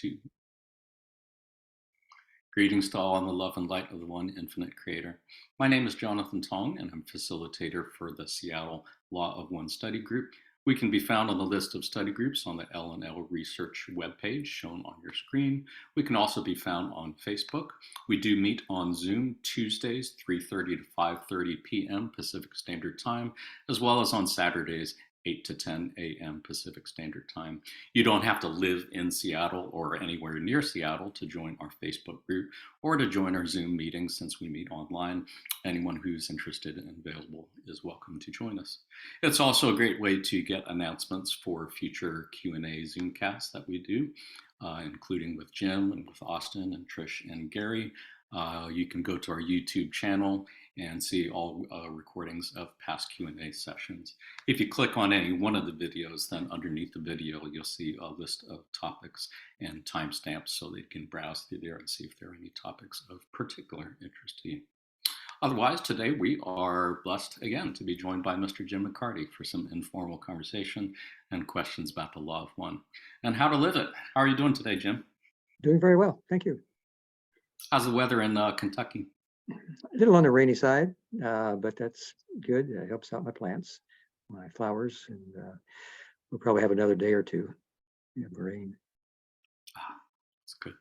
2. Greetings to all in the love and light of the one infinite creator. My name is Jonathan Tong, and I'm facilitator for the Seattle Law of One study group. We can be found on the list of study groups on the L&L Research webpage shown on your screen. We can also be found on Facebook. We do meet on Zoom Tuesdays, 3:30 to 5:30 p.m. Pacific Standard Time, as well as on Saturdays, 8 to 10 a.m. Pacific Standard Time. You don't have to live in Seattle or anywhere near Seattle to join our Facebook group or to join our Zoom meetings since we meet online. Anyone who's interested and available is welcome to join us. It's also a great way to get announcements for future Q&A Zoomcasts that we do, including with Jim and with Austin and Trish and Gary. You can go to our YouTube channel and see all recordings of past Q&A sessions. If you click on any one of the videos, then underneath the video, you'll see a list of topics and timestamps so that you can browse through there and see if there are any topics of particular interest to you. Otherwise, today we are blessed again to be joined by Mr. Jim McCarty for some informal conversation and questions about the law of one and how to live it. How are you doing today, Jim? Doing very well, thank you. How's the weather in Kentucky? A little on the rainy side, but that's good. It helps out my plants, my flowers, and we'll probably have another day or two of rain. That's good.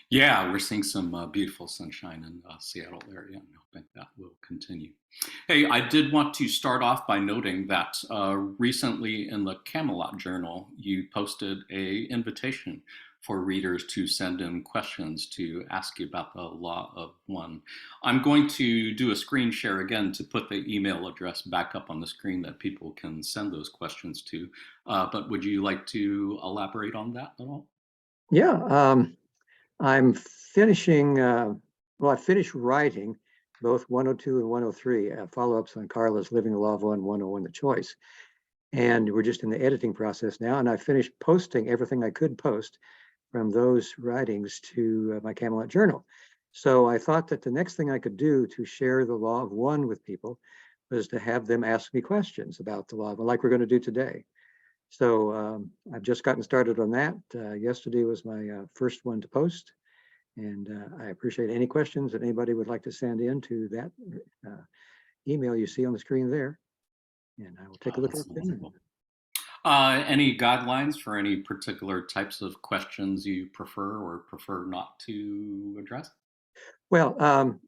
Yeah, we're seeing some beautiful sunshine in the Seattle area, and I think that will continue. Hey, I did want to start off by noting that recently in the Camelot Journal, you posted an invitation for readers to send in questions to ask you about the law of one. I'm going to do a screen share again to put the email address back up on the screen that people can send those questions to. But would you like to elaborate on that at all? Yeah, I'm finishing, I finished writing both 102 and 103, follow-ups on Carla's Living the Law of One, 101, The Choice. And we're just in the editing process now, and I finished posting everything I could post from those writings to my Camelot Journal. So I thought that the next thing I could do to share the law of one with people was to have them ask me questions about the law of one, like we're going to do today. So I've just gotten started on that. Yesterday was my first one to post, and I appreciate any questions that anybody would like to send in to that email you see on the screen there, and I will take a look at it. Any guidelines for any particular types of questions you prefer or prefer not to address? Well,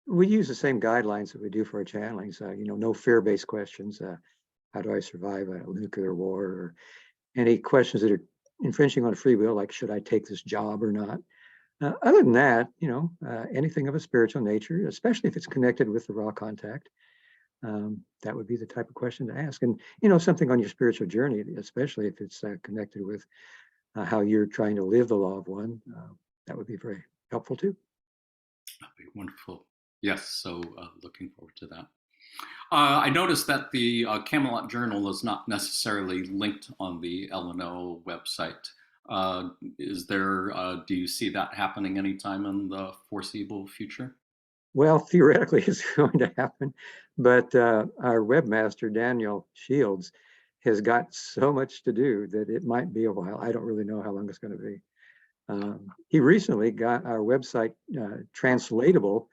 we use the same guidelines that we do for our channelings. No fear-based questions. How do I survive a nuclear war? Or any questions that are infringing on free will, like should I take this job or not? Other than that, anything of a spiritual nature, especially if it's connected with the raw contact. That would be the type of question to ask. And, something on your spiritual journey, especially if it's connected with how you're trying to live the law of one, that would be very helpful too. That'd be wonderful. Yes, so looking forward to that. I noticed that the Camelot Journal is not necessarily linked on the L&O website. Do you see that happening anytime in the foreseeable future? Well, theoretically, it's going to happen, but our webmaster, Daniel Shields, has got so much to do that it might be a while. I don't really know how long it's going to be. He recently got our website translatable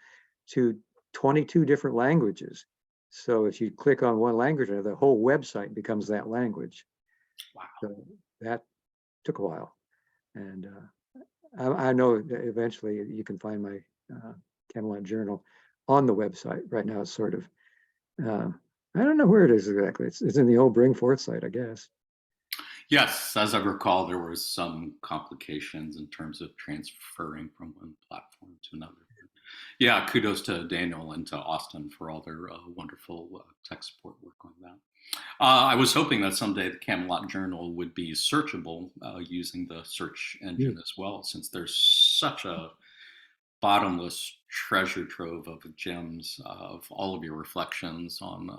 to 22 different languages. So if you click on one language, the whole website becomes that language. Wow. So that took a while. And I know that eventually you can find my Camelot Journal on the website. Right now it's sort of, I don't know where it is exactly. It's in the old Bring Forth site, I guess. Yes, as I recall, there were some complications in terms of transferring from one platform to another. Yeah, kudos to Daniel and to Austin for all their wonderful tech support work on that. I was hoping that someday the Camelot Journal would be searchable using the search engine as well, since there's such a bottomless treasure trove of gems of all of your reflections on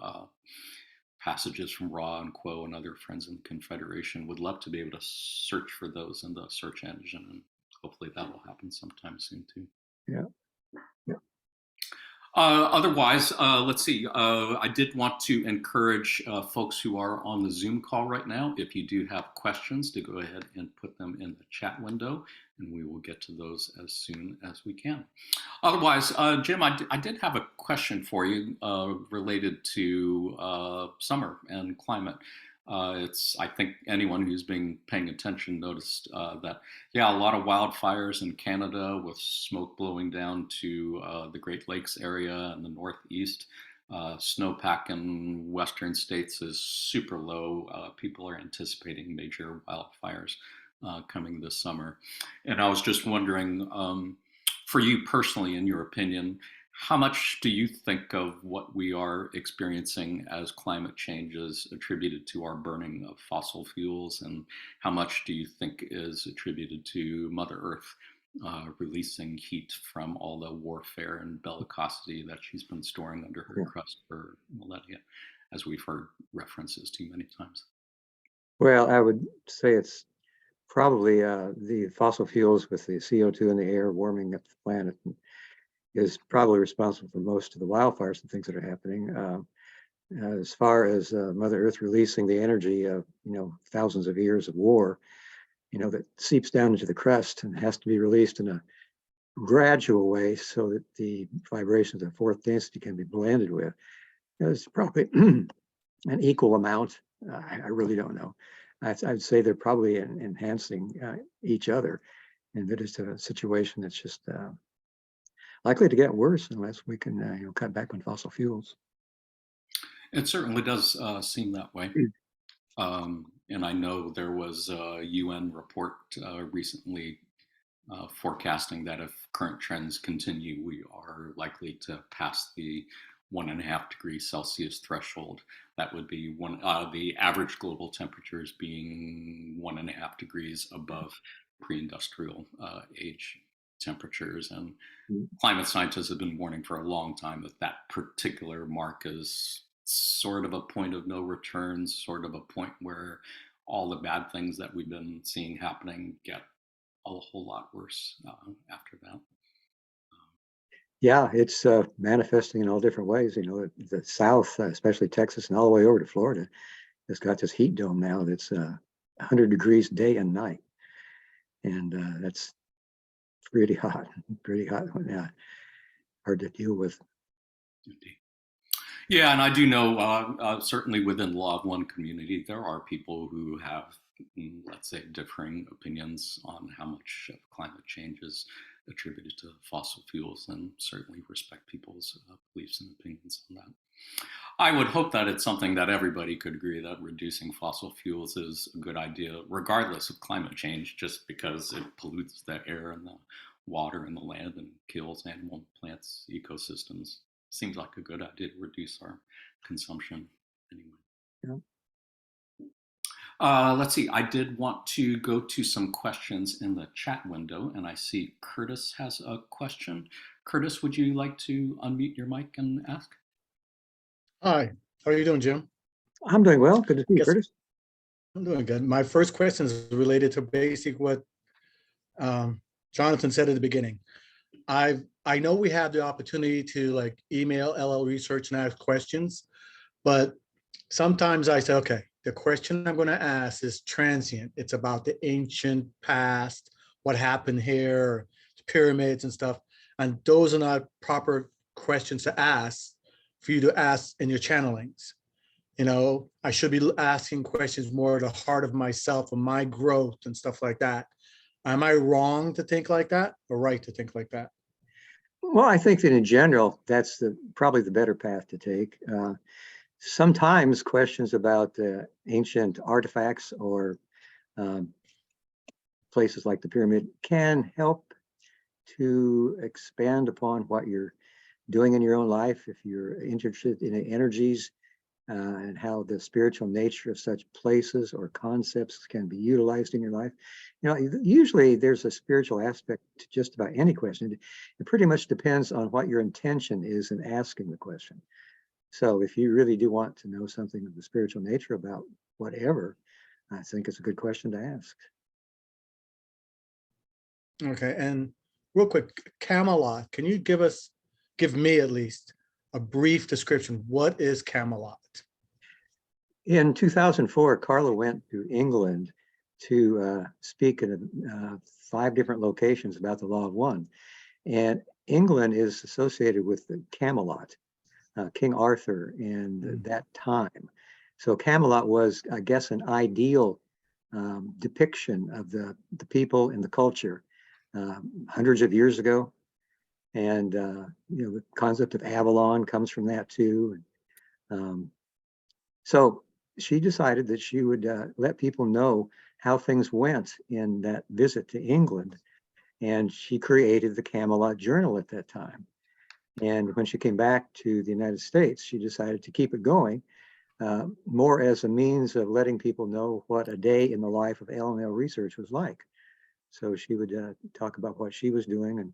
passages from Ra and Quo and other friends in the Confederation. Would love to be able to search for those in the search engine, and hopefully that will happen sometime soon too. Yeah. Otherwise, let's see. I did want to encourage folks who are on the Zoom call right now, if you do have questions, to go ahead and put them in the chat window, and we will get to those as soon as we can. Otherwise, Jim, I did have a question for you related to summer and climate. I think anyone who's been paying attention noticed that, yeah, a lot of wildfires in Canada with smoke blowing down to the Great Lakes area and the Northeast. Snowpack in Western states is super low. People are anticipating major wildfires coming this summer. And I was just wondering, for you personally, in your opinion, how much do you think of what we are experiencing as climate change is attributed to our burning of fossil fuels, and how much do you think is attributed to Mother Earth releasing heat from all the warfare and bellicosity that she's been storing under her crust for millennia, as we've heard references to many times? Well, I would say it's probably the fossil fuels with the CO2 in the air warming up the planet is probably responsible for most of the wildfires and things that are happening. As far as Mother Earth releasing the energy of, thousands of years of war, that seeps down into the crust and has to be released in a gradual way so that the vibrations of fourth density can be blended with. It's probably an equal amount. I really don't know. I'd say they're probably enhancing each other, and that is a situation that's just likely to get worse unless we can, cut back on fossil fuels. It certainly does seem that way. And I know there was a UN report recently forecasting that if current trends continue, we are likely to pass the 1.5 degrees Celsius threshold. That would be the average global temperatures being 1.5 degrees above pre-industrial age temperatures. And climate scientists have been warning for a long time that that particular mark is sort of a point of no return, sort of a point where all the bad things that we've been seeing happening get a whole lot worse after that. Yeah, it's manifesting in all different ways. The South, especially Texas and all the way over to Florida, has got this heat dome now that's 100 degrees day and night. And that's pretty hot, pretty hot. Yeah, hard to deal with. Indeed. Yeah, and I do know, certainly within the Law of One community, there are people who have, let's say, differing opinions on how much of climate change is attributed to fossil fuels, and certainly respect people's beliefs and opinions on that. I would hope that it's something that everybody could agree that reducing fossil fuels is a good idea, regardless of climate change, just because it pollutes the air and the water and the land and kills animal, plants, ecosystems. Seems like a good idea to reduce our consumption anyway. Yeah. Let's see, I did want to go to some questions in the chat window, and I see Curtis has a question. Curtis, would you like to unmute your mic and ask? Hi, how are you doing, Jim? I'm doing well. Good to see you, Curtis. I'm doing good. My first question is related to basic what Jonathan said at the beginning. I know we have the opportunity to email LL Research and ask questions, but sometimes I say, okay, the question I'm going to ask is transient. It's about the ancient past, what happened here, pyramids and stuff. And those are not proper questions to ask for you to ask in your channelings. I should be asking questions more at the heart of myself and my growth and stuff like that. Am I wrong to think like that or right to think like that? Well, I think that in general, that's probably the better path to take. Sometimes questions about ancient artifacts or places like the pyramid can help to expand upon what you're doing in your own life. If you're interested in the energies and how the spiritual nature of such places or concepts can be utilized in your life. Usually there's a spiritual aspect to just about any question. It pretty much depends on what your intention is in asking the question. So if you really do want to know something of the spiritual nature about whatever, I think it's a good question to ask. Okay, and real quick, Camelot, can you give give me at least a brief description. What is Camelot? In 2004, Carla went to England to speak in 5 different locations about the Law of One. And England is associated with the Camelot, King Arthur and that time. So Camelot was, I guess, an ideal depiction of the people and the culture hundreds of years ago. And the concept of Avalon comes from that too. So she decided that she would let people know how things went in that visit to England. And she created the Camelot Journal at that time. And when she came back to the United States, she decided to keep it going more as a means of letting people know what a day in the life of LNL research was like. So she would talk about what she was doing and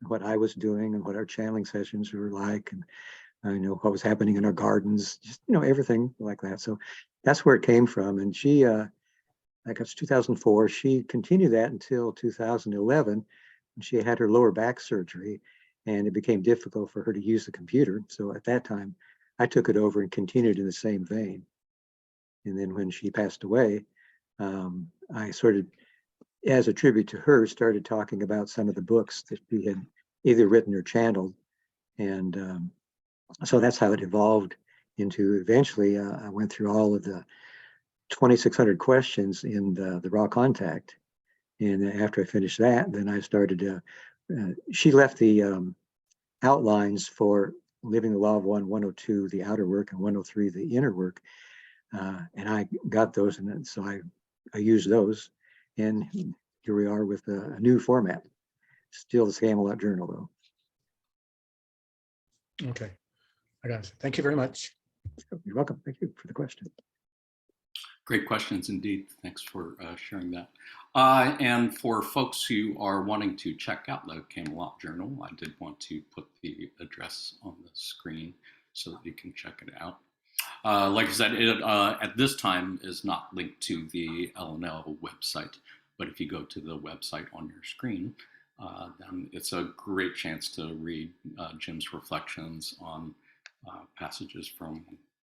what I was doing and what our channeling sessions were like, and what was happening in our gardens, just everything like that. So that's where it came from. And she, like it's 2004, she continued that until 2011 when she had her lower back surgery, and it became difficult for her to use the computer. So at that time, I took it over and continued in the same vein. And then when she passed away, I sort of, as a tribute to her, started talking about some of the books that she had either written or channeled. And so that's how it evolved into eventually, I went through all of the 2,600 questions in the raw contact. And after I finished that, then I started, she left the outlines for Living the Law of One, 102, the outer work, and 103, the inner work. And I got those, and then, so I used those. And here we are with a new format. Still the Camelot Journal, though. Okay, I got it. Thank you very much. You're welcome. Thank you for the question. Great questions indeed. Thanks for sharing that. And for folks who are wanting to check out the Camelot Journal, I did want to put the address on the screen so that you can check it out. Like I said, it at this time is not linked to the LNL website, but if you go to the website on your screen, then it's a great chance to read Jim's reflections on passages from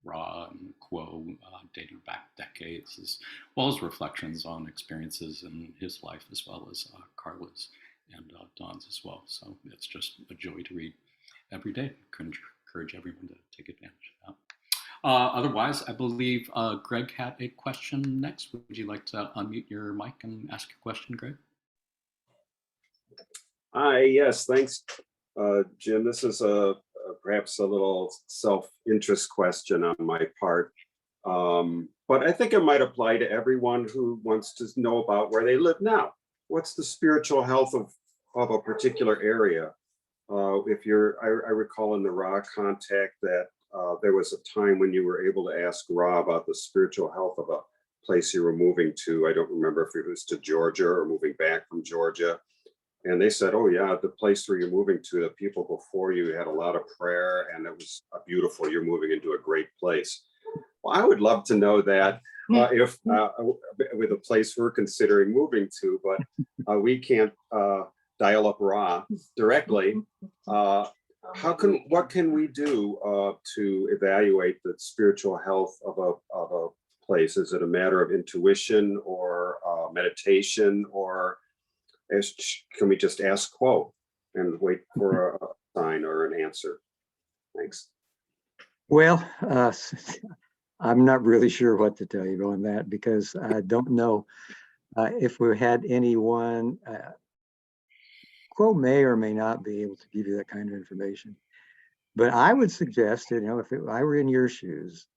Ra and Quo dating back decades, as well as reflections on experiences in his life, as well as Carla's and Don's as well. So it's just a joy to read every day. Encourage everyone to take advantage of that. Otherwise, I believe Greg had a question next. Would you like to unmute your mic and ask a question, Greg? Hi, yes, thanks, Jim. This is perhaps a little self-interest question on my part, but I think it might apply to everyone who wants to know about where they live now. What's the spiritual health of a particular area? I recall in the Ra contact that there was a time when you were able to ask Ra about the spiritual health of a place you were moving to. I don't remember if it was to Georgia or moving back from Georgia. And they said, oh yeah, the place where you're moving to, the people before you had a lot of prayer and it was beautiful, you're moving into a great place. Well, I would love to know that if with a place we're considering moving to, but we can't dial up Ra directly. What can we do to evaluate the spiritual health of a place? Is it a matter of intuition or meditation, or can we just ask Quo and wait for a sign or an answer? Thanks. Well, I'm not really sure what to tell you on that, because I don't know if we had anyone. Quo may or may not be able to give you that kind of information, but I would suggest that, if I were in your shoes,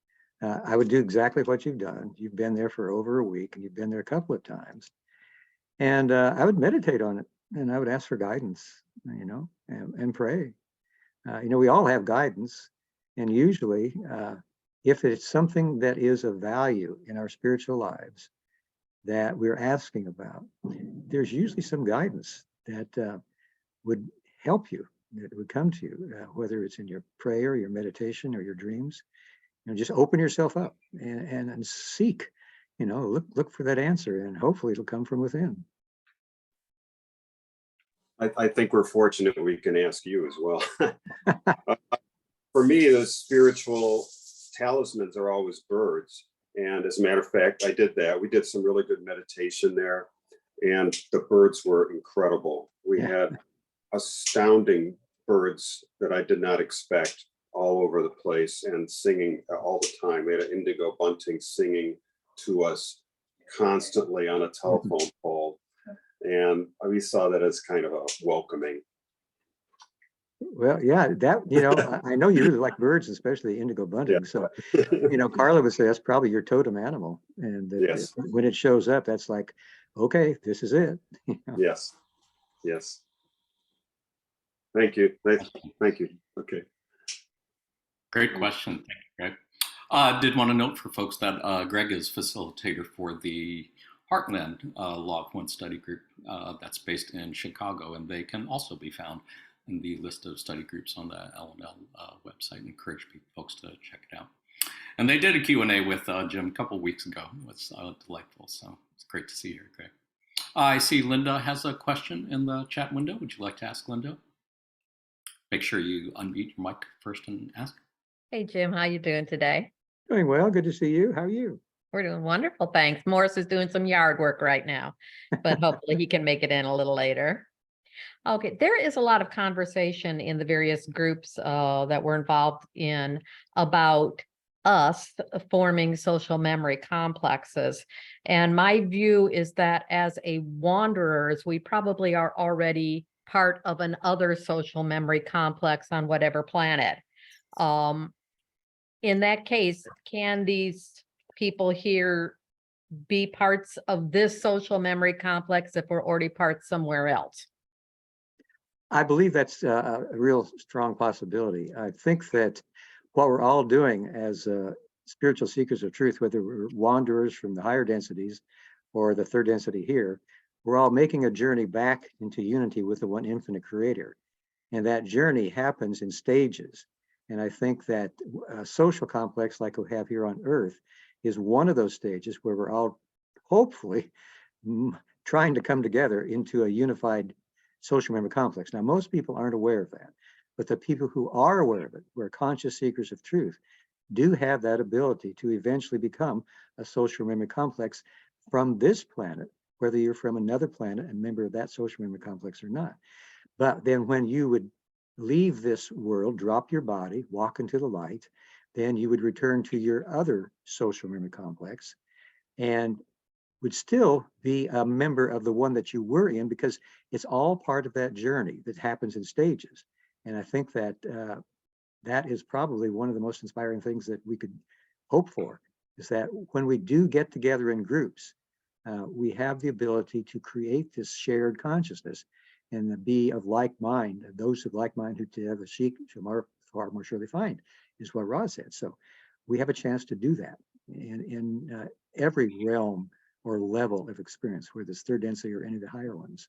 I would do exactly what you've done. You've been there for over a week, and you've been there a couple of times, and I would meditate on it, and I would ask for guidance, and pray. We all have guidance, and usually, if it's something that is of value in our spiritual lives that we're asking about, there's usually some guidance that would help you, that would come to you, whether it's in your prayer, your meditation, or your dreams. Just open yourself up and seek, look for that answer, and hopefully it'll come from within. I think we're fortunate we can ask you as well. For me, the spiritual talismans are always birds. And as a matter of fact, I did that. We did some really good meditation there, and the birds were incredible. We had astounding birds that I did not expect all over the place and singing all the time. We had an indigo bunting singing to us constantly on a telephone pole. And we saw that as kind of a welcoming. Well, yeah, that, I know you really like birds, especially indigo bunting. Yeah. So, Carla would say that's probably your totem animal. And that Yes. when it shows up, that's like, okay, this is it. Yes. Yes. Thank you. Thank you. Okay. Great question. Thank you, Greg. I did want to note for folks that Greg is facilitator for the Heartland Law of One study group that's based in Chicago, and they can also be found in the list of study groups on the LNL website. And encourage folks to check it out. And they did a Q&A with Jim a couple weeks ago. It was delightful, so it's great to see you here, Greg. I see Linda has a question in the chat window. Would you like to ask Linda? Make sure you unmute your mic first and ask. Hey, Jim, how you doing today? Doing well. Good to see you. How are you? We're doing wonderful, thanks. Morris is doing some yard work right now, but hopefully he can make it in a little later. Okay, there is a lot of conversation in the various groups that we're involved in about us forming social memory complexes. And my view is that as a wanderers, we probably are already part of an other social memory complex on whatever planet. In that case, can these people here be parts of this social memory complex if we're already parts somewhere else? I believe that's a real strong possibility. I think that what we're all doing as spiritual seekers of truth, whether we're wanderers from the higher densities or the third density here, we're all making a journey back into unity with the one infinite creator. And that journey happens in stages. And I think that a social complex like we have here on Earth is one of those stages where we're all hopefully trying to come together into a unified social memory complex. Now, most people aren't aware of that, but the people who are aware of it, who are conscious seekers of truth, do have that ability to eventually become a social memory complex from this planet, whether you're from another planet and member of that social memory complex or not. But then when you would leave this world, drop your body, walk into the light, then you would return to your other social memory complex and would still be a member of the one that you were in, because it's all part of that journey that happens in stages. And I think that that is probably one of the most inspiring things that we could hope for, is that when we do get together in groups, we have the ability to create this shared consciousness and be of like mind. Those of like mind who together seek shall far more surely find, is what Roz said. So we have a chance to do that in every realm or level of experience, whether it's third density or any of the higher ones.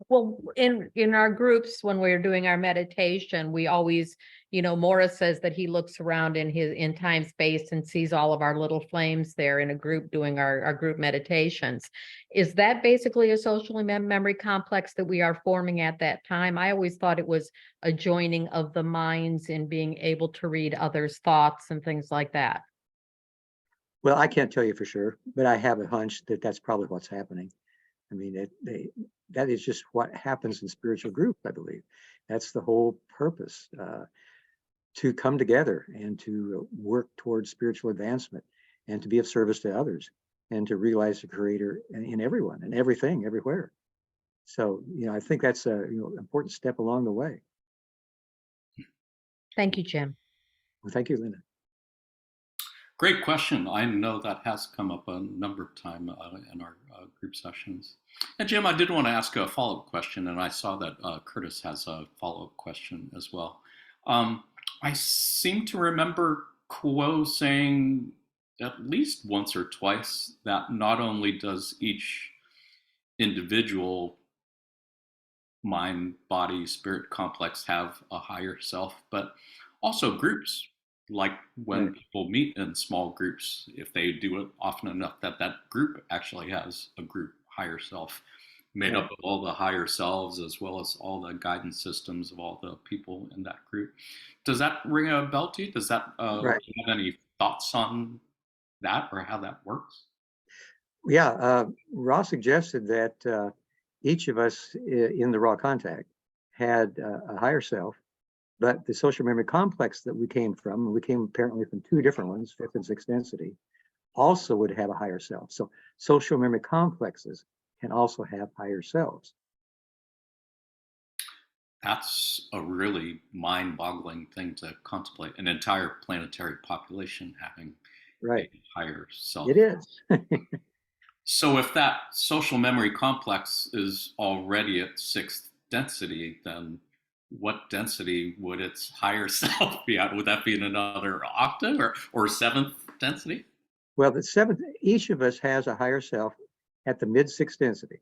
Well, in our groups, when we're doing our meditation, we always, Morris says that he looks around in time space and sees all of our little flames there in a group doing our group meditations. Is that basically a social memory complex that we are forming at that time? I always thought it was a joining of the minds in being able to read others' thoughts and things like that. Well, I can't tell you for sure, but I have a hunch that that's probably what's happening. I mean, that is just what happens in spiritual groups, I believe. That's the whole purpose, to come together and to work towards spiritual advancement and to be of service to others and to realize the creator in everyone and everything, everywhere. So, I think that's a important step along the way. Thank you, Jim. Well, thank you, Linda. Great question. I know that has come up a number of times in our group sessions. And Jim, I did want to ask a follow-up question, and I saw that Curtis has a follow-up question as well. I seem to remember Kuo saying at least once or twice that not only does each individual mind, body, spirit complex have a higher self, but also groups. Like when people meet in small groups, if they do it often enough, that group actually has a group higher self. made Yeah. up of all the higher selves as well as all the guidance systems of all the people in that group. Does that ring a bell to you? Does that, Right. do you have any thoughts on that or how that works? Yeah, Ross suggested that each of us in the raw contact had a higher self, but the social memory complex that we came from, and we came apparently from two different ones, fifth and sixth density, also would have a higher self. So social memory complexes can also have higher selves. That's a really mind-boggling thing to contemplate. An entire planetary population having Right. a higher self. It is. So if that social memory complex is already at sixth density, then what density would its higher self be at? Would that be in another octave or seventh density? Well, the seventh, each of us has a higher self at the mid sixth density,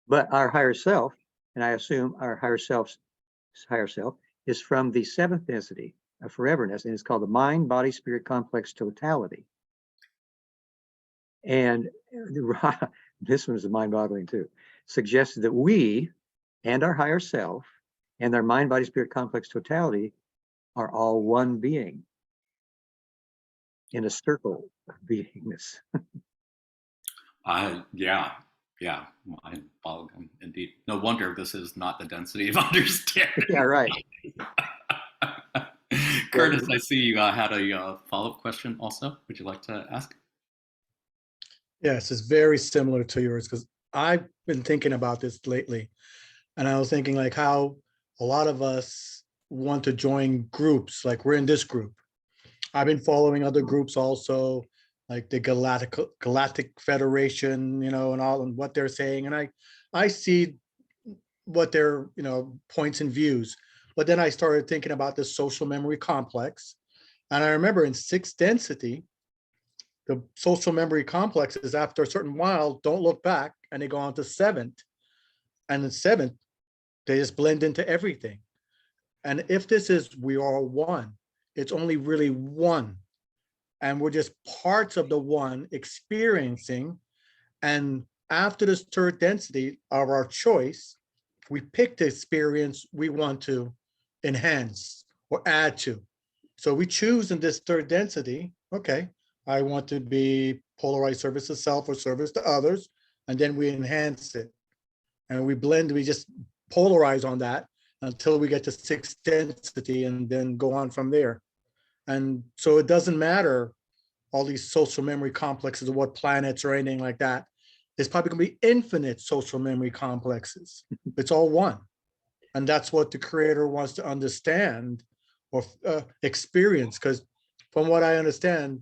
but our higher self, and I assume our higher self is from the seventh density of foreverness, and it's called the mind, body, spirit complex totality. And this one is mind-boggling too. Suggested that we and our higher self and our mind, body, spirit complex totality are all one being in a circle of beingness. Yeah, mind-boggling indeed. No wonder this is not the density of understanding. Yeah, right. Curtis, I see you had a follow-up question also. Would you like to ask? Yes, it's very similar to yours because I've been thinking about this lately. And I was thinking like how a lot of us want to join groups, like we're in this group. I've been following other groups also, like the Galactic Federation, and all and what they're saying. And I see what their, points and views. But then I started thinking about this social memory complex. And I remember in sixth density, the social memory complexes after a certain while don't look back and they go on to seventh. And in seventh, they just blend into everything. And if this is we are one, it's only really one. And we're just parts of the one experiencing. And after this third density of our choice, we pick the experience we want to enhance or add to. So we choose in this third density, okay, I want to be polarized service to self or service to others, and then we enhance it. And we blend, we just polarize on that until we get to sixth density and then go on from there. And so it doesn't matter all these social memory complexes of what planets or anything like that. It's probably going to be infinite social memory complexes. It's all one. And that's what the creator wants to understand or experience. Because from what I understand,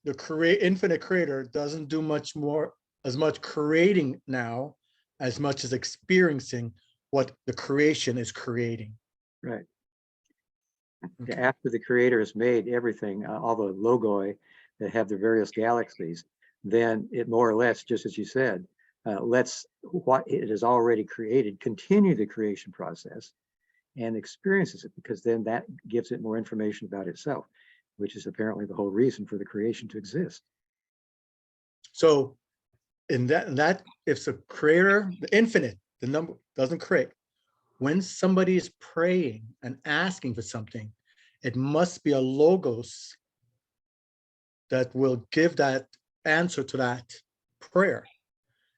the infinite creator doesn't do as much creating now as much as experiencing what the creation is creating. Right. Okay. After the creator has made everything, all the logoi that have the various galaxies, then it more or less, just as you said, lets what it has already created continue the creation process and experiences it, because then that gives it more information about itself, which is apparently the whole reason for the creation to exist. So in that if the creator, the infinite, the number doesn't create, when somebody is praying and asking for something, it must be a logos that will give that answer to that prayer.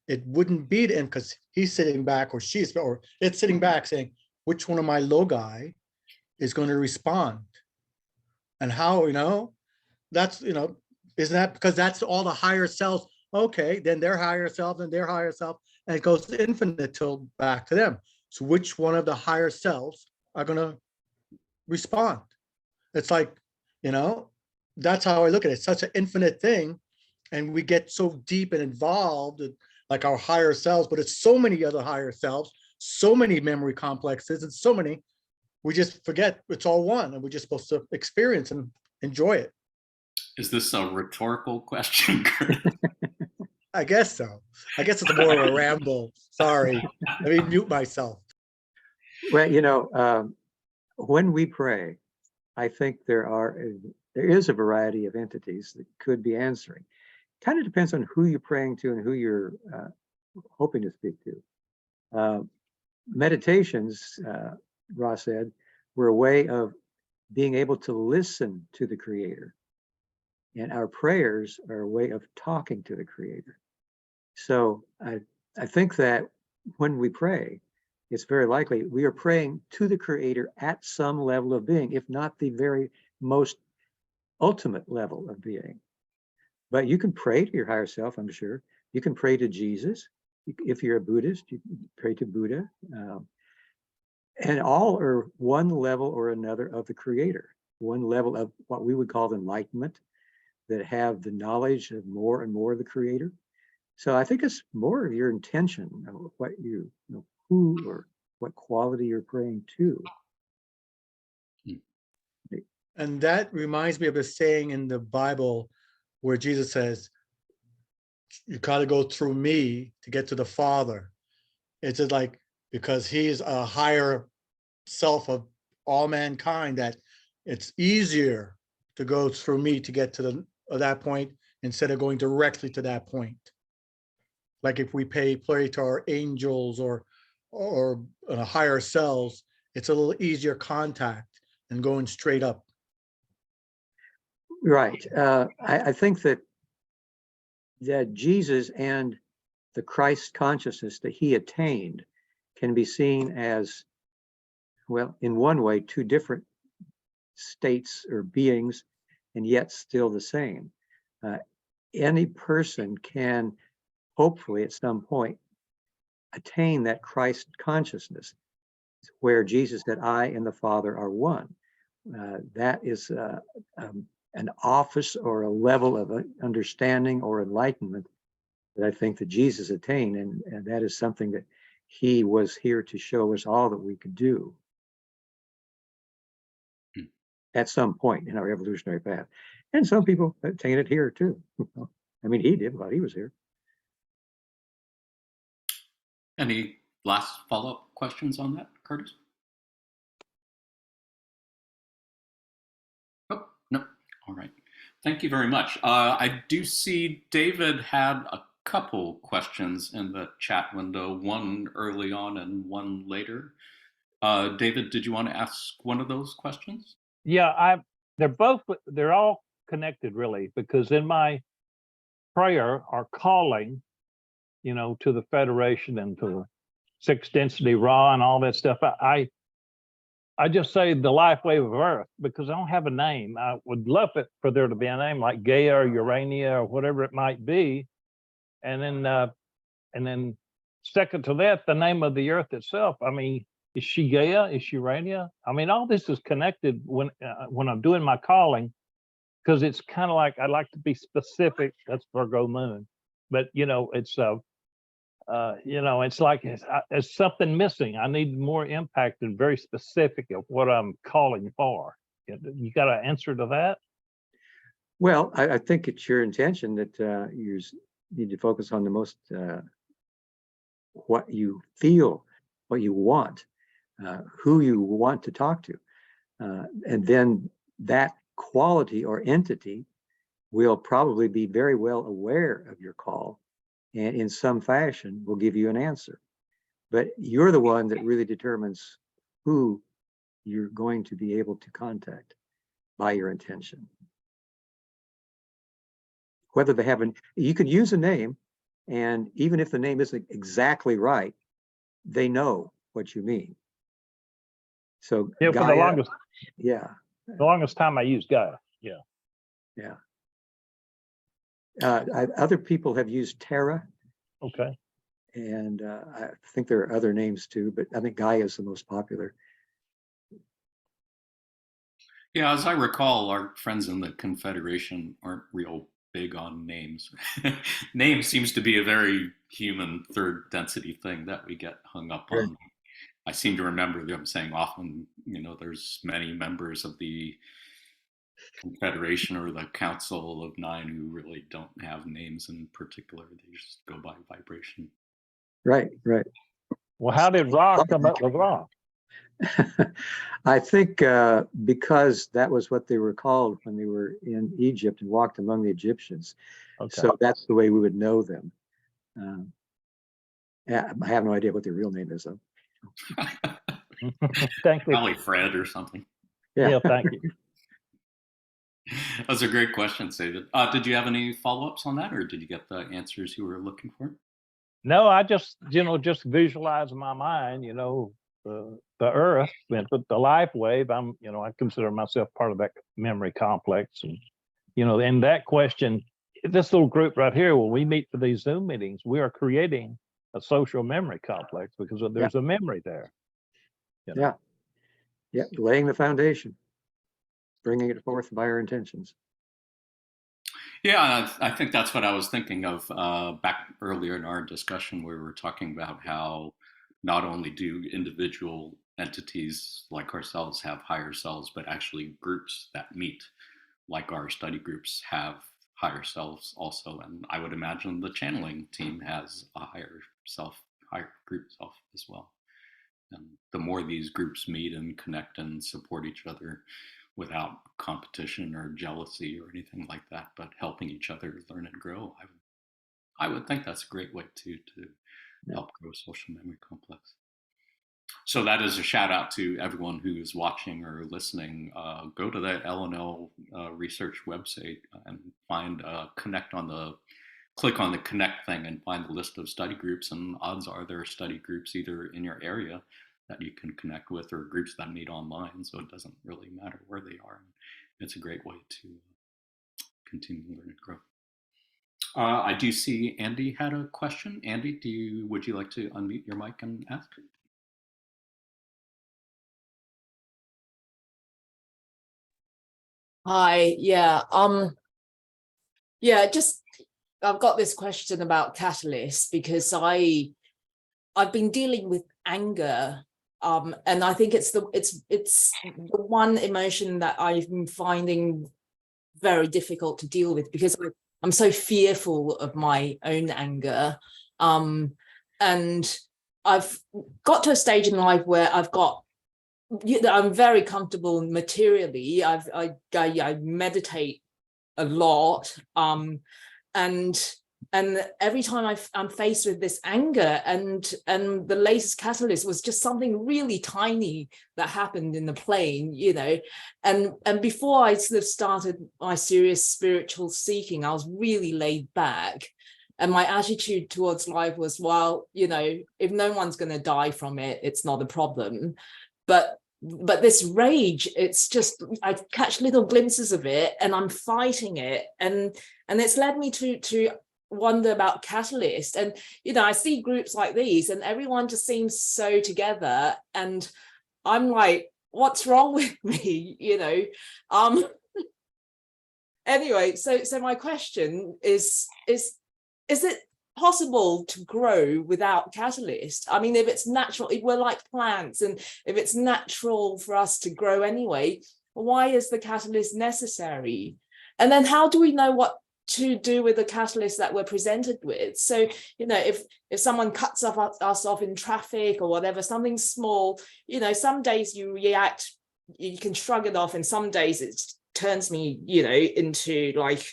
It wouldn't be the end because he's sitting back or she's, or it's sitting back saying, which one of my logi is going to respond? And how, that's, isn't that because that's all the higher selves? Okay, then their higher self and their higher self, and it goes infinite till back to them. So which one of the higher selves are going to respond? It's like, that's how I look at it. It's such an infinite thing. And we get so deep and involved, like our higher selves, but it's so many other higher selves, so many memory complexes, and so many, we just forget it's all one, and we're just supposed to experience and enjoy it. Is this a rhetorical question, Curtis? I guess so. I guess it's more of a ramble. Sorry. Let me mute myself. Well, when we pray, I think there is a variety of entities that could be answering. Kind of depends on who you're praying to and who you're hoping to speak to. Meditations, Ross said, were a way of being able to listen to the Creator. And our prayers are a way of talking to the Creator. So I think that when we pray, it's very likely we are praying to the Creator at some level of being, if not the very most ultimate level of being. But you can pray to your higher self, I'm sure. You can pray to Jesus. If you're a Buddhist, you can pray to Buddha. And all are one level or another of the Creator, one level of what we would call enlightenment, that have the knowledge of more and more of the Creator. So I think it's more of your intention, what you know, who or what quality you're praying to. And that reminds me of the saying in the Bible where Jesus says, you got to go through me to get to the Father. It's just like, because he's a higher self of all mankind, that it's easier to go through me to get to that point instead of going directly to that point. Like if we pray to our angels or higher selves, it's a little easier contact than going straight up. Right. I think that Jesus and the Christ consciousness that he attained can be seen as, well, in one way, two different states or beings, and yet still the same. Any person can hopefully at some point attain that Christ consciousness, where Jesus said, I and the Father are one. That is an office or a level of understanding or enlightenment that I think that Jesus attained, and that is something that he was here to show us all that we could do at some point in our evolutionary path. And some people attain it here too. I mean, he did while he was here. Any last follow-up questions on that, Curtis? Oh, no. All right. Thank you very much. I do see David had a couple questions in the chat window, one early on and one later. David, did you want to ask one of those questions? Yeah, they're all connected really, because in my prayer or calling, to the Federation and to the sixth density raw and all that stuff, I just say the life wave of Earth because I don't have a name. I would love it for there to be a name like Gaia or Urania or whatever it might be. And then second to that, the name of the Earth itself. I mean, is she Gaia? Is she Urania? I mean, all this is connected when I'm doing my calling, because it's kind of like I like to be specific. That's Virgo moon, but it's it's like it's something missing. I need more impact and very specific of what I'm calling for. You got an answer to that? Well, I think it's your intention that you need to focus on the most what you feel, what you want, who you want to talk to, and then that quality or entity will probably be very well aware of your call, and in some fashion will give you an answer. But you're the one that really determines who you're going to be able to contact by your intention. Whether they have you could use a name, and even if the name isn't exactly right, they know what you mean. So Yeah, Gaia, for the longest, the longest time I used Gaia. Yeah. Other people have used Terra. Okay. And I think there are other names too, but I think Gaia is the most popular. Yeah, as I recall, our friends in the Confederation aren't real big on names. Name seems to be a very human third density thing that we get hung up on. I seem to remember them saying often, there's many members of the Confederation or the Council of Nine who really don't have names in particular. They just go by vibration. Right. Well, how did Ra come up with Ra? I think because that was what they were called when they were in Egypt and walked among the Egyptians. Okay. So that's the way we would know them. I have no idea what their real name is, though. Thank you. Probably Fred or something. Yeah, thank you. That's a great question, David. Did you have any follow-ups on that, or did you get the answers you were looking for? No, I just, just visualize in my mind, the earth and the life wave. I consider myself part of that memory complex. And, in that question, this little group right here, when we meet for these Zoom meetings, we are creating a social memory complex because there's a memory there. Yeah. Laying the foundation, bringing it forth by our intentions. Yeah, I think that's what I was thinking of back earlier in our discussion, where we were talking about how not only do individual entities like ourselves have higher selves, but actually groups that meet, like our study groups, have higher selves also. And I would imagine the channeling team has a higher group self as well. And the more these groups meet and connect and support each other without competition or jealousy or anything like that, but helping each other learn and grow, I would think that's a great way to help grow social memory complex. So that is a shout out to everyone who is watching or listening. Go to the LNL research website and find click on the connect thing and find the list of study groups, and odds are there are study groups either in your area that you can connect with or groups that meet online, so it doesn't really matter where they are. It's a great way to continue to learn and grow. I do see Andy had a question. Andy, would you like to unmute your mic and ask? Hi, just I've got this question about catalysts because I've been dealing with anger, and I think it's the one emotion that I've been finding very difficult to deal with because I'm so fearful of my own anger, and I've got to a stage in life where I'm very comfortable materially. I meditate a lot, and every time I'm faced with this anger, and the latest catalyst was just something really tiny that happened in the plane, and before I sort of started my serious spiritual seeking, I was really laid back. And my attitude towards life was, well, if no one's going to die from it, it's not a problem. But this rage, it's just, I catch little glimpses of it and I'm fighting it. And it's led me to wonder about catalyst. And, I see groups like these and everyone just seems so together. And I'm like, what's wrong with me? Anyway, so my question is it possible to grow without catalyst? I mean, if it's natural, if we're like plants, and if it's natural for us to grow anyway, why is the catalyst necessary? And then how do we know what to do with the catalyst that we're presented with? So, if someone cuts us off in traffic or whatever, something small, some days you react, you can shrug it off, and some days it turns me, into like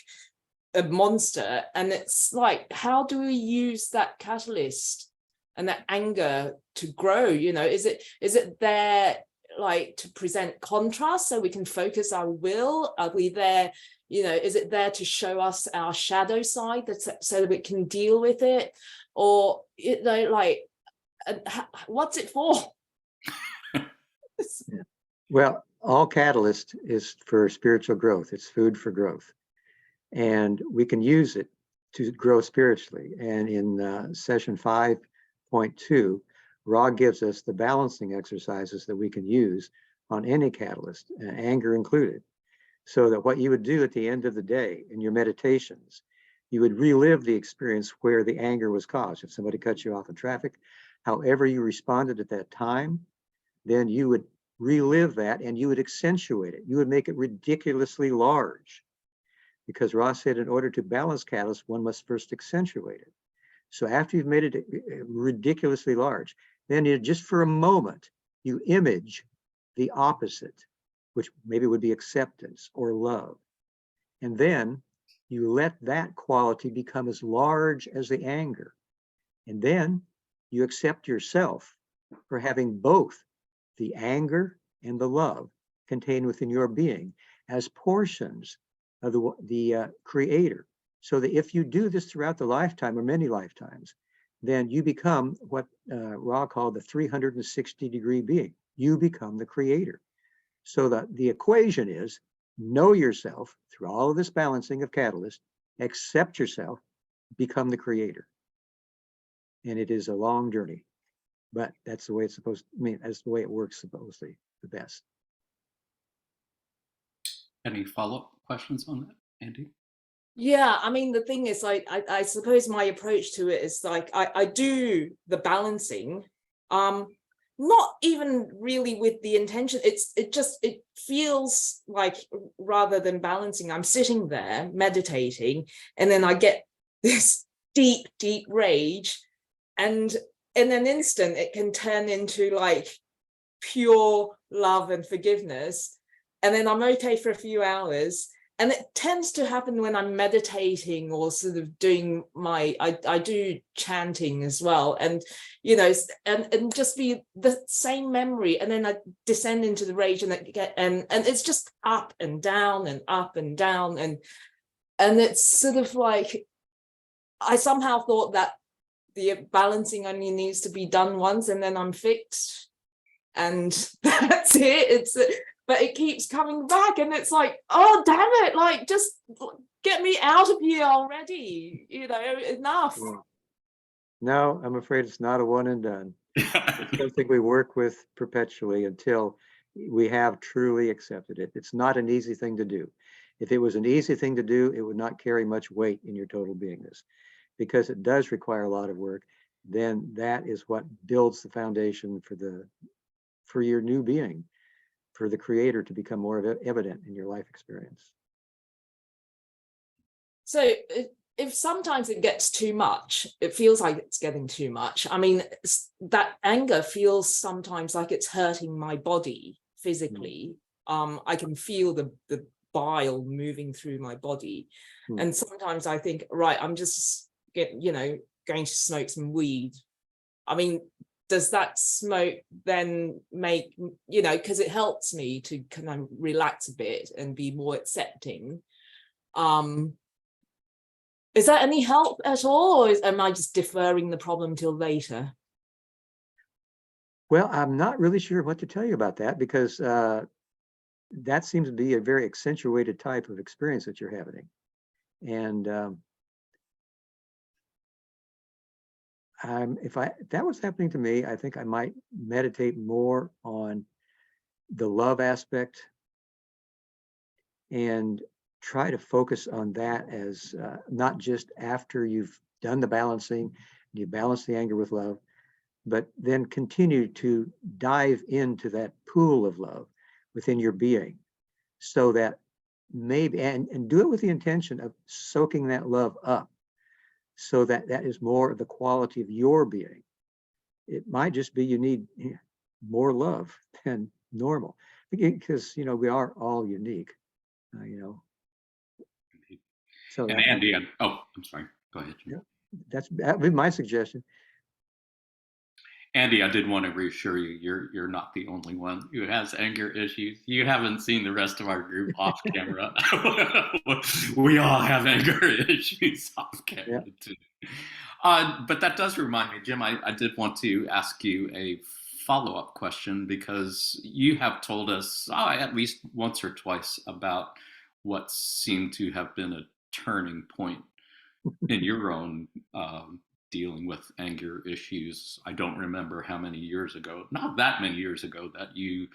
a monster. And it's like, how do we use that catalyst and that anger to grow? Is it there like to present contrast so we can focus our will? Are we there, is it there to show us our shadow side so that we can deal with it? Or what's it for? Well, all catalyst is for spiritual growth. It's food for growth. And we can use it to grow spiritually. And in session 5.2, Ra gives us the balancing exercises that we can use on any catalyst, anger included. So that what you would do at the end of the day in your meditations, you would relive the experience where the anger was caused. If somebody cut you off in traffic, however you responded at that time, then you would relive that and you would accentuate it. You would make it ridiculously large. Because Ross said in order to balance catalyst, one must first accentuate it. So after you've made it ridiculously large, then just for a moment, you image the opposite, which maybe would be acceptance or love. And then you let that quality become as large as the anger. And then you accept yourself for having both the anger and the love contained within your being as portions of the creator. So that if you do this throughout the lifetime or many lifetimes, then you become what Ra called the 360-degree being. You become the creator. So that the equation is know yourself through all of this balancing of catalyst, accept yourself, become the creator. And it is a long journey, but that's the way it's supposed to, I mean, that's the way it works supposedly the best. Any follow-up questions on that, Andy? Yeah, I mean, the thing is, like, I suppose my approach to it is like I do the balancing, not even really with the intention. It feels like rather than balancing, I'm sitting there meditating, and then I get this deep, deep rage, and in an instant it can turn into like pure love and forgiveness, and then I'm okay for a few hours. And it tends to happen when I'm meditating or sort of doing I do chanting as well. And, you know, and just be the same memory. And then I descend into the rage and it's just up and down and up and down. And it's sort of like, I somehow thought that the balancing only needs to be done once and then I'm fixed. And that's it. But it keeps coming back, and it's like, oh damn it, like just get me out of here already, you know, enough. Yeah. No, I'm afraid it's not a one and done. It's something we work with perpetually until we have truly accepted it. It's not an easy thing to do. If it was an easy thing to do, it would not carry much weight in your total beingness. Because it does require a lot of work, then that is what builds the foundation for your new being, for the creator to become more evident in your life experience. So if sometimes it gets too much, it feels like it's getting too much. I mean, that anger feels sometimes like it's hurting my body physically. I can feel the bile moving through my body. And sometimes I think, right, I'm just going to smoke some weed. I mean, does that smoke then make, because it helps me to kind of relax a bit and be more accepting. Is that any help at all, or am I just deferring the problem till later? Well, I'm not really sure what to tell you about that, because that seems to be a very accentuated type of experience that you're having. And if that was happening to me, I think I might meditate more on the love aspect and try to focus on that as not just after you've done the balancing, you balance the anger with love, but then continue to dive into that pool of love within your being, so that maybe, and do it with the intention of soaking that love up, so that that is more of the quality of your being. It might just be you need more love than normal, because we are all unique, So And Andy, I'm sorry. Go ahead. Yeah, that would be my suggestion. Andy, I did want to reassure you, you're not the only one who has anger issues. You haven't seen the rest of our group off camera. We all have anger issues off camera too. But that does remind me, Jim, I did want to ask you a follow-up question, because you have told us at least once or twice about what seemed to have been a turning point in your own dealing with anger issues. I don't remember how many years ago, not that many years ago, that you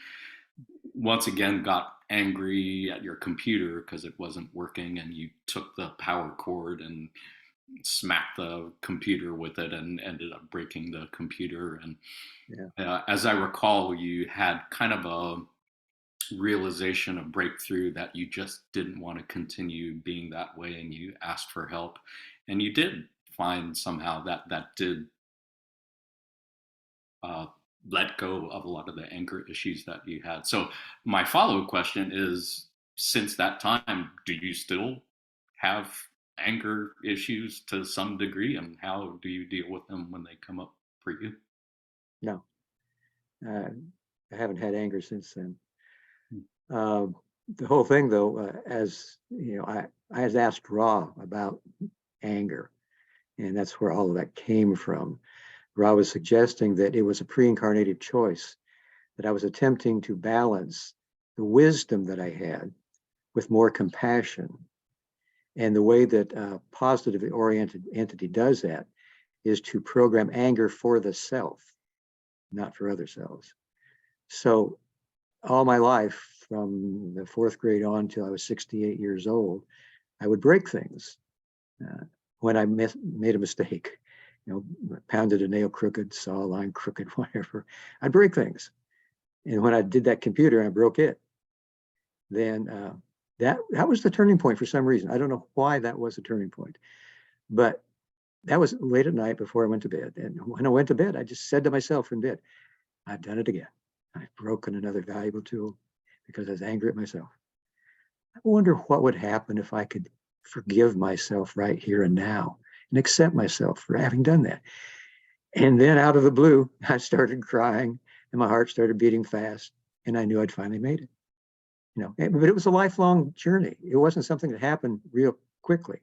once again got angry at your computer because it wasn't working, and you took the power cord and smacked the computer with it and ended up breaking the computer. And as I recall, you had kind of a realization, a breakthrough, that you just didn't want to continue being that way, and you asked for help, and you did find somehow that did let go of a lot of the anger issues that you had. So my follow-up question is, since that time, do you still have anger issues to some degree, and how do you deal with them when they come up? for you? No. I haven't had anger since then. The whole thing, though, as you know, I had asked Ra about anger, and that's where all of that came from. Ra was suggesting that it was a pre-incarnated choice, that I was attempting to balance the wisdom that I had with more compassion. And the way that a positively oriented entity does that is to program anger for the self, not for other selves. So all my life, from the 4th grade on till I was 68 years old, I would break things when I made a mistake. You know, pounded a nail crooked, saw a line crooked, whatever. I'd break things. And when I did that computer, I broke it. Then that was the turning point for some reason. I don't know why that was a turning point, but that was late at night before I went to bed. And when I went to bed, I just said to myself in bed, I've done it again. I've broken another valuable tool because I was angry at myself. I wonder what would happen if I could forgive myself right here and now and accept myself for having done that. And then out of the blue, I started crying and my heart started beating fast, and I knew I'd finally made it. You know, but it was a lifelong journey. It wasn't something that happened real quickly.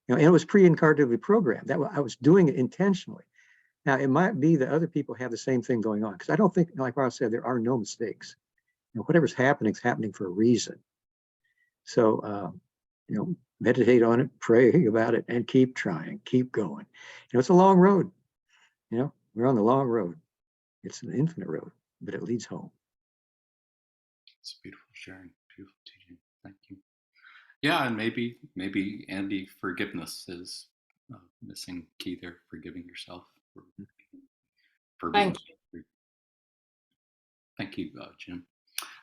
You know, and it was pre-incarnatively programmed. That I was doing it intentionally. Now, it might be that other people have the same thing going on, because I don't think, like Ross said, there are no mistakes. You know, whatever's happening is happening for a reason. So, you know, meditate on it, pray about it, and keep trying, keep going. You know, it's a long road. You know, we're on the long road. It's an infinite road, but it leads home. It's beautiful sharing, beautiful teaching. Thank you. Yeah, and maybe Andy, forgiveness is a missing key there. Forgiving yourself. Thank you. Thank you, Jim.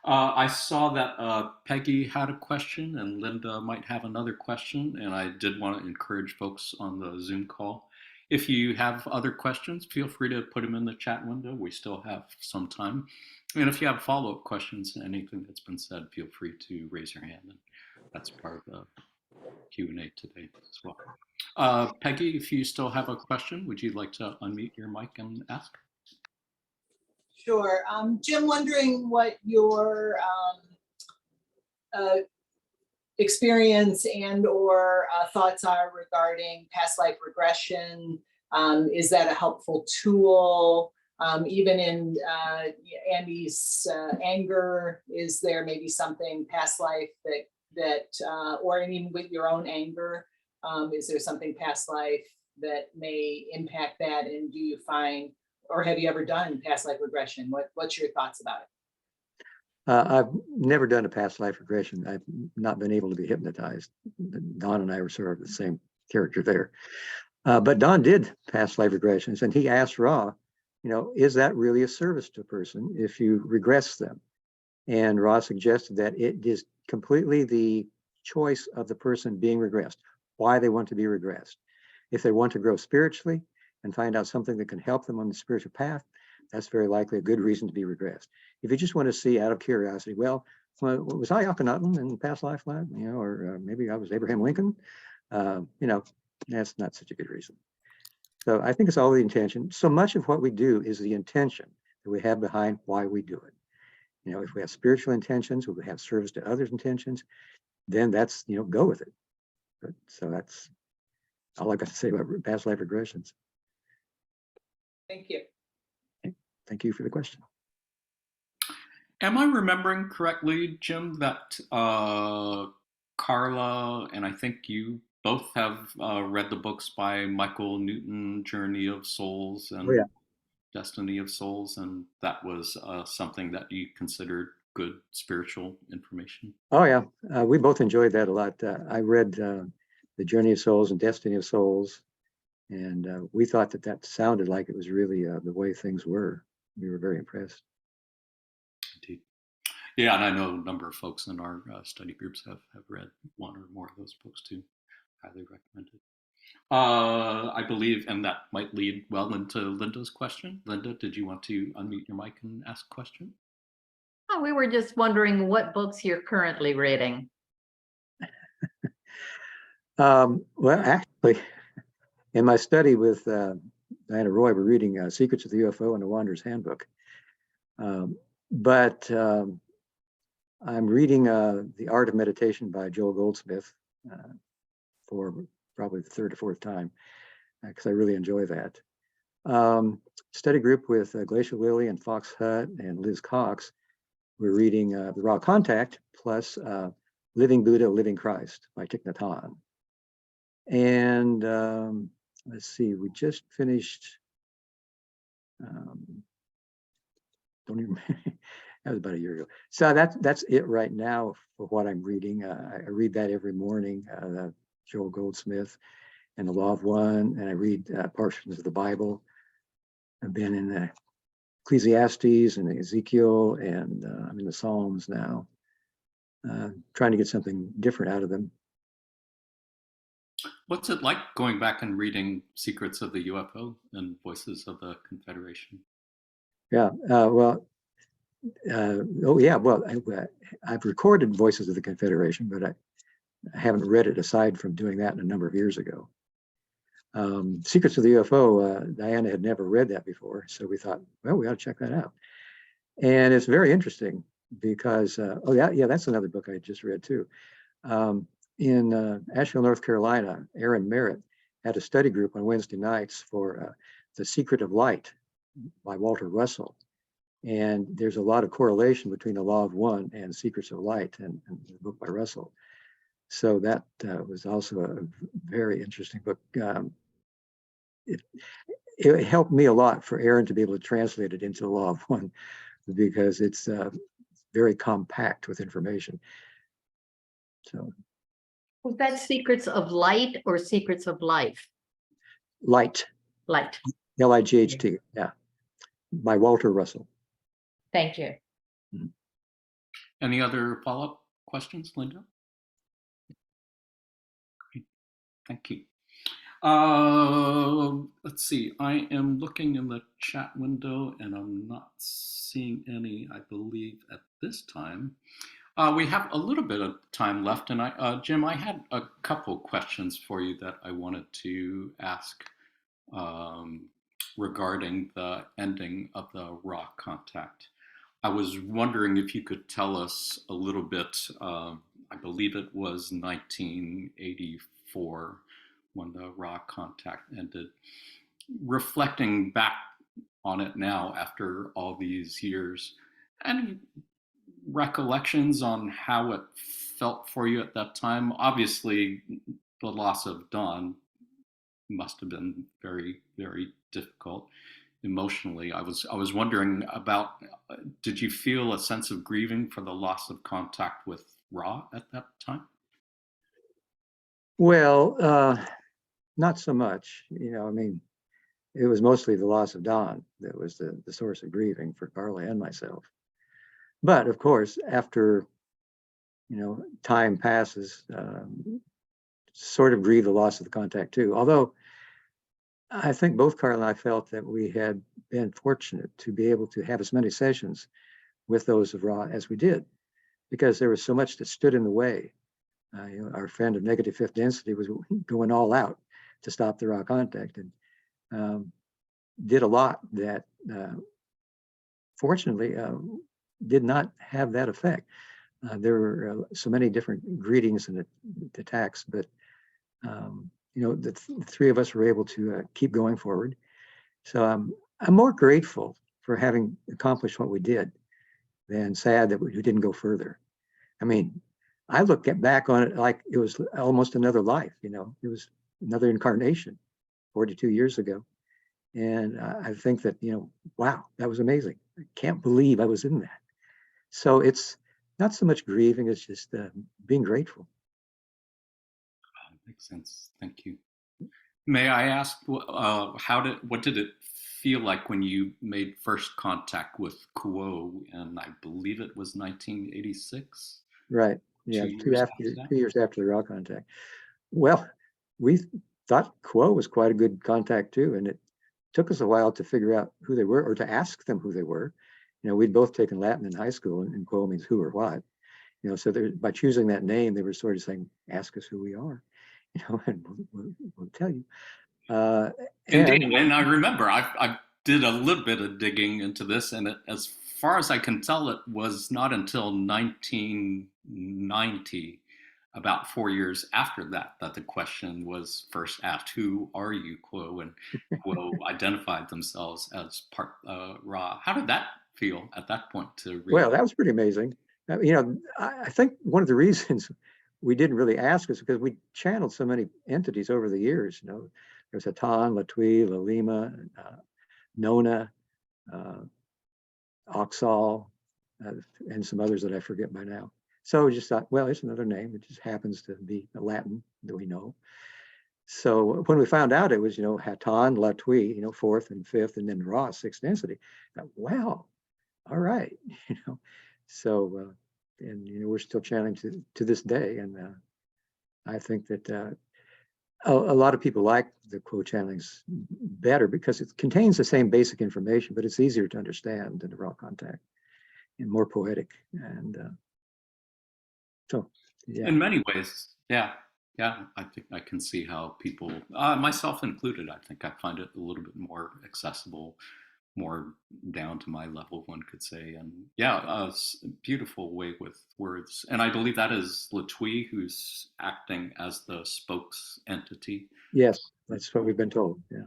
I saw that Peggy had a question and Linda might have another question, and I did want to encourage folks on the Zoom call. If you have other questions, feel free to put them in the chat window. We still have some time. And if you have follow-up questions to anything that's been said, feel free to raise your hand. And that's part of the Q&A today as well. Peggy, if you still have a question, would you like to unmute your mic and ask? Sure. Jim, wondering what your experience and or thoughts are regarding past life regression. Is that a helpful tool? Even in Andy's anger, is there maybe something past life that or even with your own anger, is there something past life that may impact that? And do you find, or have you ever done past life regression? What's your thoughts about it? I've never done a past life regression. I've not been able to be hypnotized. Don and I were sort of the same character there. But Don did past life regressions, and he asked Ra, you know, is that really a service to a person if you regress them? And Ra suggested that it is completely the choice of the person being regressed, why they want to be regressed. If they want to grow spiritually and find out something that can help them on the spiritual path, that's very likely a good reason to be regressed. If you just want to see out of curiosity, well, was I Akhenaten in past life, you know, or maybe I was Abraham Lincoln, you know, that's not such a good reason. So I think it's all the intention. So much of what we do is the intention that we have behind why we do it. You know, if we have spiritual intentions, or we have service to others' intentions, then that's, you know, go with it. But, so that's all I got to say about past life regressions. Thank you. Thank you for the question. Am I remembering correctly, Jim, that Carla and I think you both have read the books by Michael Newton, Journey of Souls and Destiny of Souls, and that was something that you considered good spiritual information? Oh yeah, we both enjoyed that a lot. I read The Journey of Souls and Destiny of Souls, and we thought that that sounded like it was really the way things were. We were very impressed. Indeed. Yeah, and I know a number of folks in our study groups have read one or more of those books too. Highly recommended. I believe, and that might lead well into Linda's question. Linda, did you want to unmute your mic and ask a question? Oh, we were just wondering what books you're currently reading. Well, actually, in my study with Diana Roy were reading Secrets of the UFO and the Wanderer's Handbook. But I'm reading The Art of Meditation by Joel Goldsmith for probably the third or fourth time, because I really enjoy that. Study group with Glacial Lily and Fox Hutt and Liz Cox. We're reading The Raw Contact plus Living Buddha, Living Christ by Thich Nhat Hanh. And let's see, we just finished, don't even, that was about a year ago. So that's it right now for what I'm reading. I read that every morning, Joel Goldsmith and The Law of One, and I read portions of the Bible. I've been in Ecclesiastes and Ezekiel, and I'm in the Psalms now, trying to get something different out of them. What's it like going back and reading Secrets of the UFO and Voices of the Confederation? Yeah, well, I've recorded Voices of the Confederation, but I haven't read it aside from doing that a number of years ago. Secrets of the UFO, Diana had never read that before, so we thought, well, we ought to check that out. And it's very interesting because, that's another book I just read too. In Asheville, North Carolina, Aaron Merritt had a study group on Wednesday nights for The Secret of Light by Walter Russell. And there's a lot of correlation between The Law of One and Secrets of Light and the book by Russell. So that was also a very interesting book. It helped me a lot for Aaron to be able to translate it into The Law of One, because it's very compact with information. So. Was that Secrets of Light or Secrets of Life? Light. Light. Light, yeah. By Walter Russell. Thank you. Any other follow-up questions, Linda? Great. Thank you. Let's see, I am looking in the chat window and I'm not seeing any, I believe, at this time. We have a little bit of time left, and Jim, I had a couple questions for you that I wanted to ask regarding the ending of the raw contact. I was wondering if you could tell us a little bit, I believe it was 1984 when the raw contact ended. Reflecting back on it now after all these years, any recollections on how it felt for you at that time? Obviously, the loss of Dawn must have been very, very difficult emotionally. I was wondering about, did you feel a sense of grieving for the loss of contact with Ra at that time? Well, not so much. I mean, it was mostly the loss of Dawn that was the source of grieving for Carla and myself. But of course, after, time passes, sort of grieve the loss of the contact too. Although I think both Carla and I felt that we had been fortunate to be able to have as many sessions with those of Ra as we did, because there was so much that stood in the way. Our friend of negative fifth density was going all out to stop the Ra contact, and did a lot that fortunately did not have that effect. There were so many different greetings and attacks, but the three of us were able to keep going forward. So I'm more grateful for having accomplished what we did than sad that we didn't go further. I mean, I look back on it like it was almost another life. It was another incarnation 42 years ago. And I think that, wow, that was amazing. I can't believe I was in that. So it's not so much grieving, it's just being grateful. Makes sense. Thank you. May I ask, what did it feel like when you made first contact with Kuo? And I believe it was 1986. Right. Yeah. 2 years after 2 years after the raw contact. Well, we thought Kuo was quite a good contact too, and it took us a while to figure out who they were, or to ask them who they were. We'd both taken Latin in high school, and Kuo means who or what. So by choosing that name, they were sort of saying, "Ask us who we are," and we'll tell you. Indeed, And and I remember I did a little bit of digging into this, and as far as I can tell, it was not until 1990, about 4 years after that, that the question was first asked, "Who are you, Quo?" And Quo identified themselves as part Ra. How did that feel at that point to read? well, that was pretty amazing. I think one of the reasons we didn't really ask is because we channeled so many entities over the years. There's Hatan, Latwi, Lalima, Nona, Oxal, and some others that I forget by now. So we just thought, well, it's another name. It just happens to be a Latin that we know. So when we found out it was, Hatan, Latwi, fourth and fifth, and then Ra, sixth density, wow, all right, So, and we're still channeling to this day, and I think that a lot of people like the Quo channelings better because it contains the same basic information, but it's easier to understand than the Raw contact and more poetic. And so, yeah. In many ways, yeah. I think I can see how people, myself included, I think I find it a little bit more accessible, more down to my level, one could say. And yeah, beautiful way with words. And I believe that is Latwi who's acting as the spokes entity. Yes, that's what we've been told. Yeah.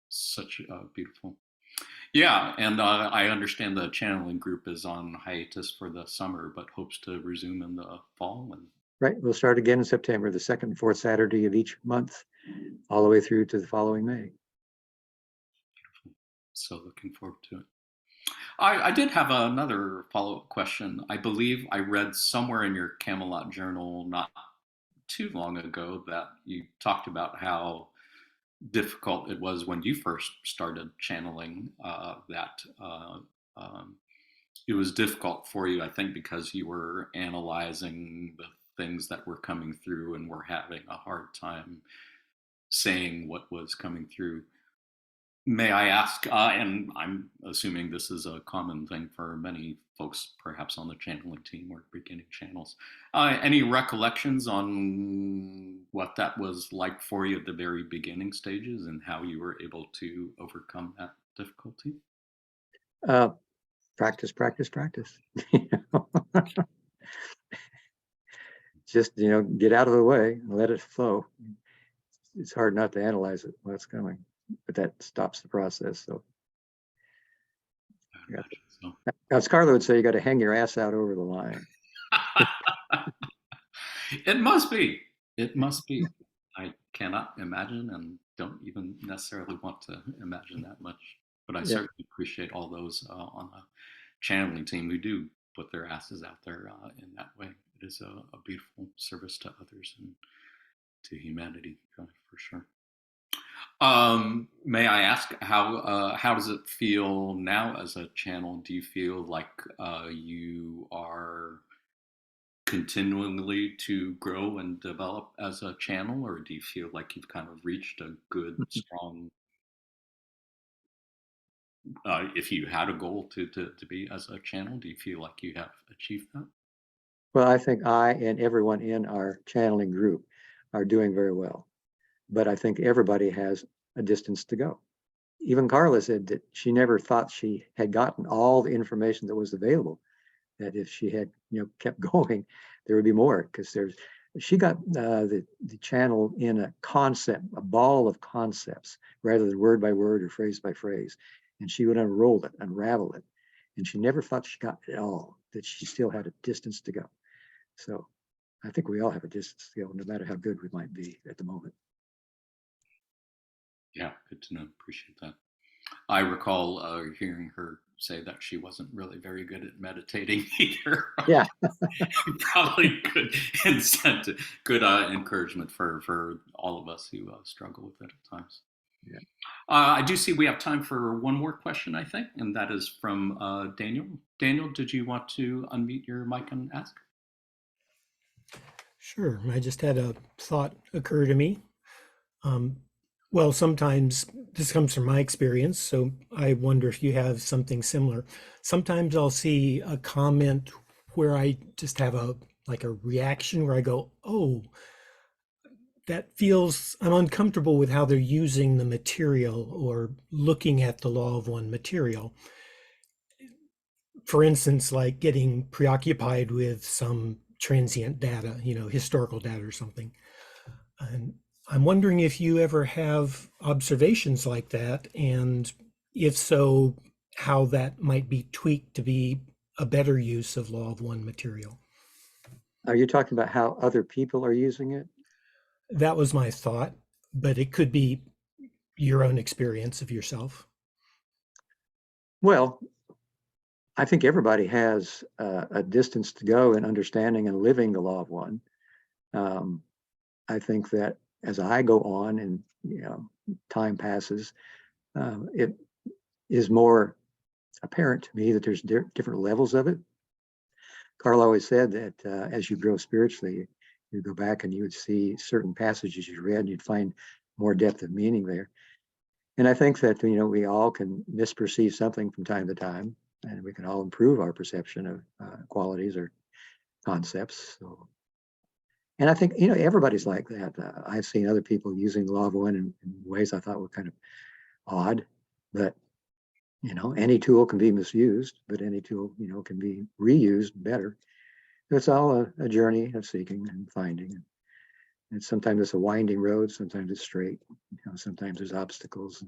Such beautiful. Yeah, and I understand the channeling group is on hiatus for the summer, but hopes to resume in the fall. And Right. We'll start again in September, the second and fourth Saturday of each month, all the way through to the following May. So looking forward to it. I did have another follow-up question. I believe I read somewhere in your Camelot journal not too long ago that you talked about how difficult it was when you first started channeling, it was difficult for you, I think, because you were analyzing the things that were coming through and were having a hard time saying what was coming through. May I ask, and I'm assuming this is a common thing for many folks, perhaps on the channeling team or beginning channels, any recollections on what that was like for you at the very beginning stages and how you were able to overcome that difficulty? Practice. Just, get out of the way and let it flow. It's hard not to analyze it when it's coming, but that stops the process. So, as Carla would say, you got to hang your ass out over the line. It must be. It must be. I cannot imagine and don't even necessarily want to imagine that much. But I certainly appreciate all those on the channeling team who do put their asses out there in that way. It is a beautiful service to others and to humanity, for sure. May I ask how does it feel now as a channel? Do you feel like you are continually to grow and develop as a channel, or do you feel like you've kind of reached a good, strong? If you had a goal to be as a channel, do you feel like you have achieved that? Well, I think I and everyone in our channeling group are doing very well, but I think everybody has a distance to go. Even Carla said that she never thought she had gotten all the information that was available, that if she had kept going, there would be more, because she got the channel in a concept, a ball of concepts, rather than word by word or phrase by phrase, and she would unroll it, unravel it, and she never thought she got it all, that she still had a distance to go. So I think we all have a distance to go, no matter how good we might be at the moment. Yeah, good to know. Appreciate that. I recall hearing her say that she wasn't really very good at meditating either. Yeah. Probably good incentive, good encouragement for all of us who struggle with it at times. Yeah. I do see we have time for one more question, I think, and that is from Daniel. Daniel, did you want to unmute your mic and ask? Sure. I just had a thought occur to me. Well, sometimes this comes from my experience, so I wonder if you have something similar. Sometimes I'll see a comment where I just have a reaction where I go, oh, I'm uncomfortable with how they're using the material or looking at the law of one material. For instance, like getting preoccupied with some transient data, historical data or something. And I'm wondering if you ever have observations like that, and if so, how that might be tweaked to be a better use of law of one material. Are you talking about how other people are using it? That was my thought, but it could be your own experience of yourself. Well, I think everybody has a distance to go in understanding and living the law of one. I think that as I go on and time passes, it is more apparent to me that there's different levels of it. Carl always said that as you grow spiritually, you go back and you would see certain passages you read, and you'd find more depth of meaning there. And I think that we all can misperceive something from time to time, and we can all improve our perception of qualities or concepts. So, and I think everybody's like that. I've seen other people using the law of one in ways I thought were kind of odd, but any tool can be misused, but any tool can be reused better. It's all a journey of seeking and finding. And sometimes it's a winding road, sometimes it's straight. Sometimes there's obstacles,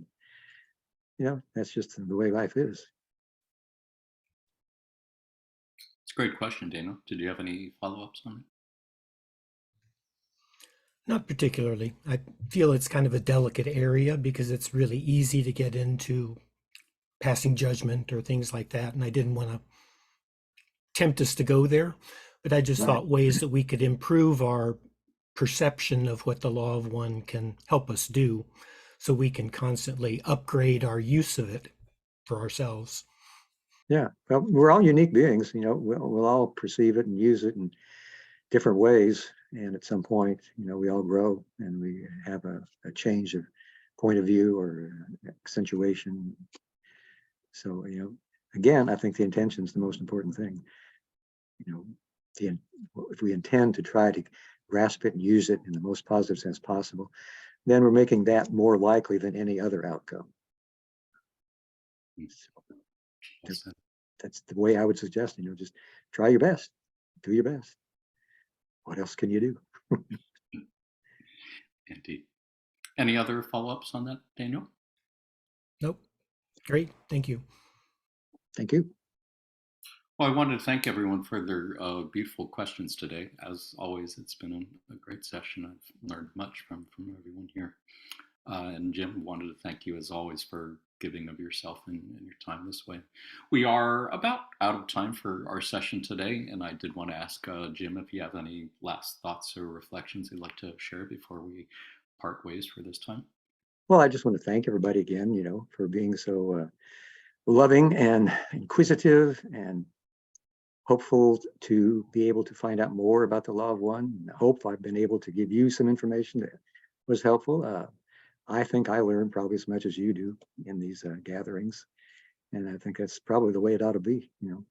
and that's just the way life is. It's a great question, Dana. Did you have any follow-ups on it? Not particularly. I feel it's kind of a delicate area because it's really easy to get into passing judgment or things like that. And I didn't want to tempt us to go there, but I just thought ways that we could improve our perception of what the law of one can help us do, so we can constantly upgrade our use of it for ourselves. Yeah, well, we're all unique beings. We'll all perceive it and use it in different ways. And at some point, we all grow and we have a change of point of view or accentuation. So, again, I think the intention is the most important thing. If we intend to try to grasp it and use it in the most positive sense possible, then we're making that more likely than any other outcome. So that's the way I would suggest, just try your best, do your best. What else can you do? Indeed. Any other follow-ups on that, Daniel? Nope. Great. Thank you. Thank you. Well, I wanted to thank everyone for their beautiful questions today. As always, it's been a great session. I've learned much from everyone here. And Jim, wanted to thank you as always for giving of yourself and your time this way. We are about out of time for our session today, and I did want to ask Jim if you have any last thoughts or reflections you'd like to share before we part ways for this time. Well, I just want to thank everybody again, for being so loving and inquisitive and hopeful to be able to find out more about the law of one. I hope I've been able to give you some information that was helpful. I think I learned probably as much as you do in these gatherings. And I think that's probably the way it ought to be, And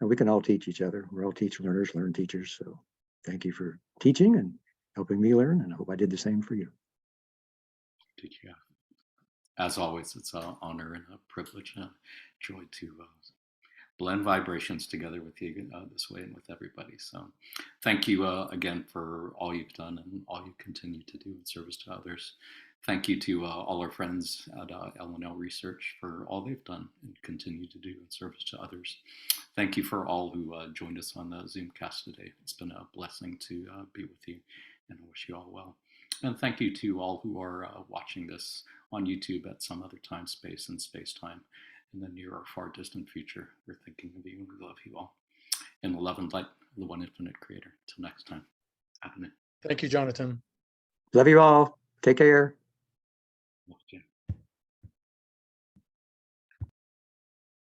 we can all teach each other. We're all teach learners, learn teachers. So thank you for teaching and helping me learn. And I hope I did the same for you. Yeah. As always, it's an honor and a privilege and a joy to blend vibrations together with you this way and with everybody. So thank you again for all you've done and all you continue to do in service to others. Thank you to all our friends at L&L Research for all they've done and continue to do in service to others. Thank you for all who joined us on the Zoomcast today. It's been a blessing to be with you, and I wish you all well. And thank you to all who are watching this on YouTube at some other time, space, and space-time in the near or far distant future. We're thinking of you and we love you all. In the love and light of the one infinite creator. Till next time. Amen. Thank you, Jonathan. Love you all. Take care.